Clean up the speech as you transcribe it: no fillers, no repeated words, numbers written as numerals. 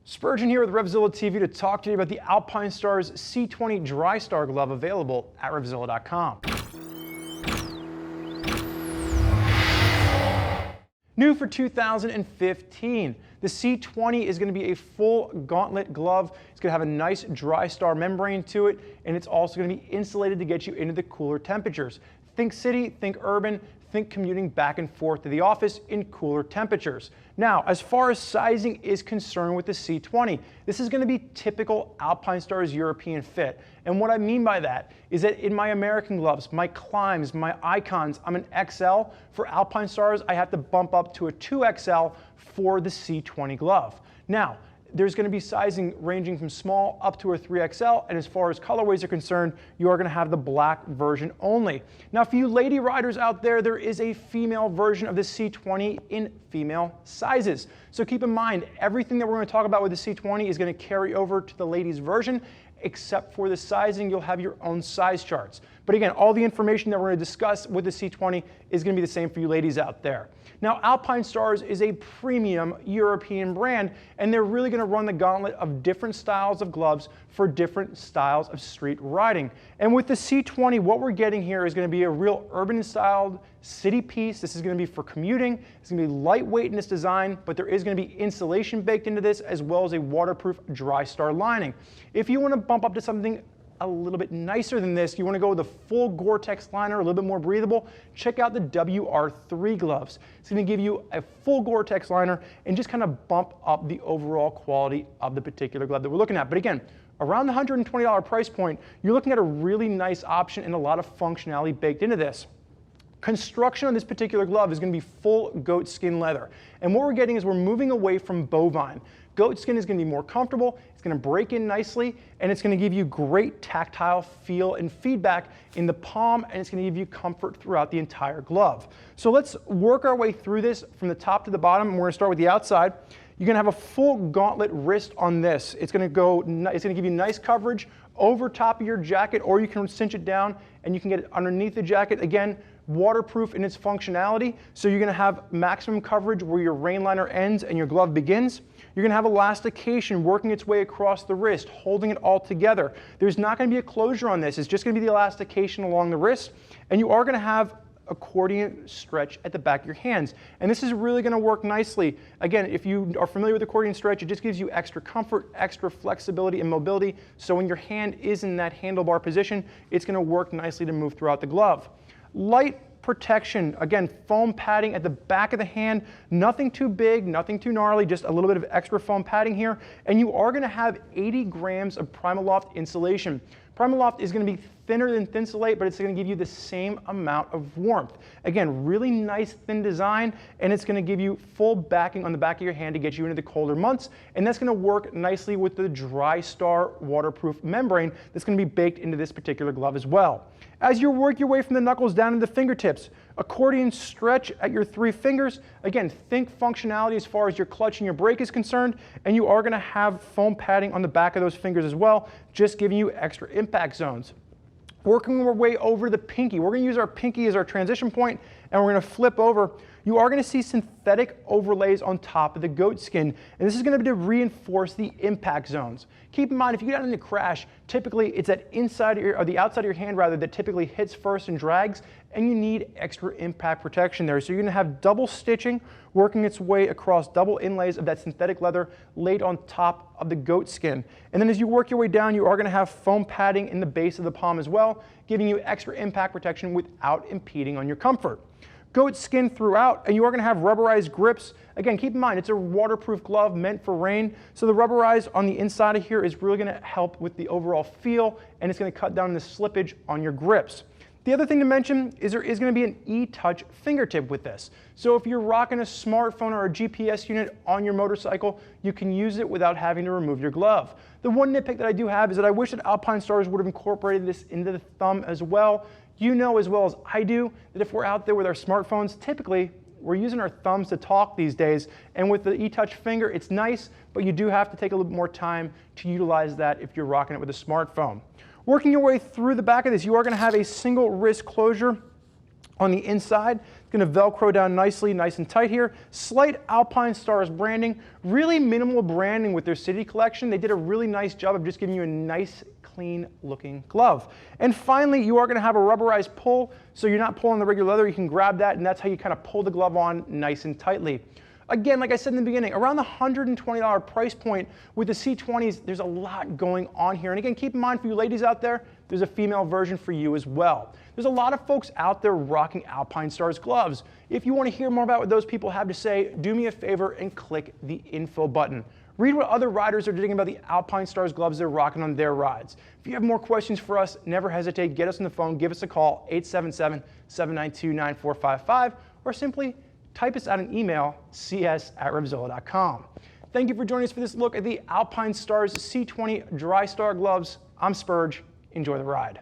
Spurgeon here with RevZilla TV to talk to you about the Alpinestars C-20 Drystar Glove available at RevZilla.com. New for 2015, the C-20 is going to be a full gauntlet glove. It's going to have a nice Drystar membrane to it, and it's also going to be insulated to get you into the cooler temperatures. Think city, think urban, think commuting back and forth to the office in cooler temperatures. Now, as far as sizing is concerned with the C-20, this is going to be typical Alpinestars European fit. And what I mean by that is that in my American gloves, my climbs, my icons, I'm an XL. For Alpinestars, I have to bump up to a 2XL for the C-20 glove. Now, there's going to be sizing ranging from small up to a 3XL, and as far as colorways are concerned, you are going to have the black version only. Now, for you lady riders out there is a female version of the C-20 in female sizes. So keep in mind, everything that we're going to talk about with the C-20 is going to carry over to the ladies version, except for the sizing. You'll have your own size charts. But again, all the information that we're going to discuss with the C-20 is going to be the same for you ladies out there. Now, Alpinestars is a premium European brand, and they're really going to run the gauntlet of different styles of gloves for different styles of street riding. And with the C-20, what we're getting here is going to be a real urban-styled city piece. This is going to be for commuting. It's going to be lightweight in its design, but there is going to be insulation baked into this, as well as a waterproof Drystar lining. If you want to bump up to something a little bit nicer than this, you want to go with a full Gore-Tex liner, a little bit more breathable, check out the WR3 gloves. It's going to give you a full Gore-Tex liner and just kind of bump up the overall quality of the particular glove that we're looking at. But again, around the $120 price point, you're looking at a really nice option and a lot of functionality baked into this. Construction on this particular glove is going to be full goat skin leather. And what we're getting is we're moving away from bovine. Goat skin is going to be more comfortable, it's going to break in nicely, and it's going to give you great tactile feel and feedback in the palm, and it's going to give you comfort throughout the entire glove. So let's work our way through this from the top to the bottom, and we're going to start with the outside. You're going to have a full gauntlet wrist on this. It's going to give you nice coverage over top of your jacket, or you can cinch it down and you can get it underneath the jacket. Again, waterproof in its functionality, so you're going to have maximum coverage where your rain liner ends and your glove begins. You're going to have elastication working its way across the wrist, holding it all together. There's not going to be a closure on this. It's just going to be the elastication along the wrist, and you are going to have accordion stretch at the back of your hands. And this is really going to work nicely. Again, if you are familiar with accordion stretch, it just gives you extra comfort, extra flexibility and mobility. So when your hand is in that handlebar position, it's going to work nicely to move throughout the glove. Light protection, again, foam padding at the back of the hand, nothing too big, nothing too gnarly, just a little bit of extra foam padding here. And you are going to have 80 grams of Primaloft insulation. Primaloft is going to be thinner than Thinsulate, but it's going to give you the same amount of warmth. Again, really nice thin design, and it's going to give you full backing on the back of your hand to get you into the colder months, and that's going to work nicely with the Drystar waterproof membrane that's going to be baked into this particular glove as well. As you work your way from the knuckles down to the fingertips, accordion stretch at your 3 fingers. Again, think functionality as far as your clutch and your brake is concerned, and you are going to have foam padding on the back of those fingers as well, just giving you extra impact zones. Working our way over the pinky. We're going to use our pinky as our transition point, and we're going to flip over. You are going to see synthetic overlays on top of the goat skin, and this is going to be to reinforce the impact zones. Keep in mind, if you get out in a crash, typically it's that inside of or the outside of your hand rather that typically hits first and drags, and you need extra impact protection there. So you're going to have double stitching working its way across double inlays of that synthetic leather laid on top of the goat skin. And then as you work your way down, you are going to have foam padding in the base of the palm as well, giving you extra impact protection without impeding on your comfort. Goat skin throughout, and you are going to have rubberized grips. Again, keep in mind, it's a waterproof glove meant for rain, so the rubberized on the inside of here is really going to help with the overall feel, and it's going to cut down the slippage on your grips. The other thing to mention is there is going to be an e-touch fingertip with this. So if you're rocking a smartphone or a GPS unit on your motorcycle, you can use it without having to remove your glove. The one nitpick that I do have is that I wish that Alpinestars would have incorporated this into the thumb as well. You know as well as I do that if we're out there with our smartphones, typically we're using our thumbs to talk these days, and with the e-touch finger, it's nice, but you do have to take a little bit more time to utilize that if you're rocking it with a smartphone. Working your way through the back of this, you are going to have a single wrist closure on the inside. going to Velcro down nicely, nice and tight here. Slight Alpinestars branding, really minimal branding with their City collection. They did a really nice job of just giving you a nice, clean looking glove. And finally, you are going to have a rubberized pull, so you're not pulling the regular leather. You can grab that, and that's how you kind of pull the glove on nice and tightly. Again, like I said in the beginning, around the $120 price point with the C20s, there's a lot going on here. And again, keep in mind for you ladies out there, there's a female version for you as well. There's a lot of folks out there rocking Alpinestars gloves. If you want to hear more about what those people have to say, do me a favor and click the info button. Read what other riders are doing about the Alpinestars gloves they're rocking on their rides. If you have more questions for us, never hesitate, get us on the phone, give us a call, 877-792-9455, or simply type us out an email, cs@RevZilla.com. Thank you for joining us for this look at the Alpinestars C-20 Drystar Gloves. I'm Spurge. Enjoy the ride.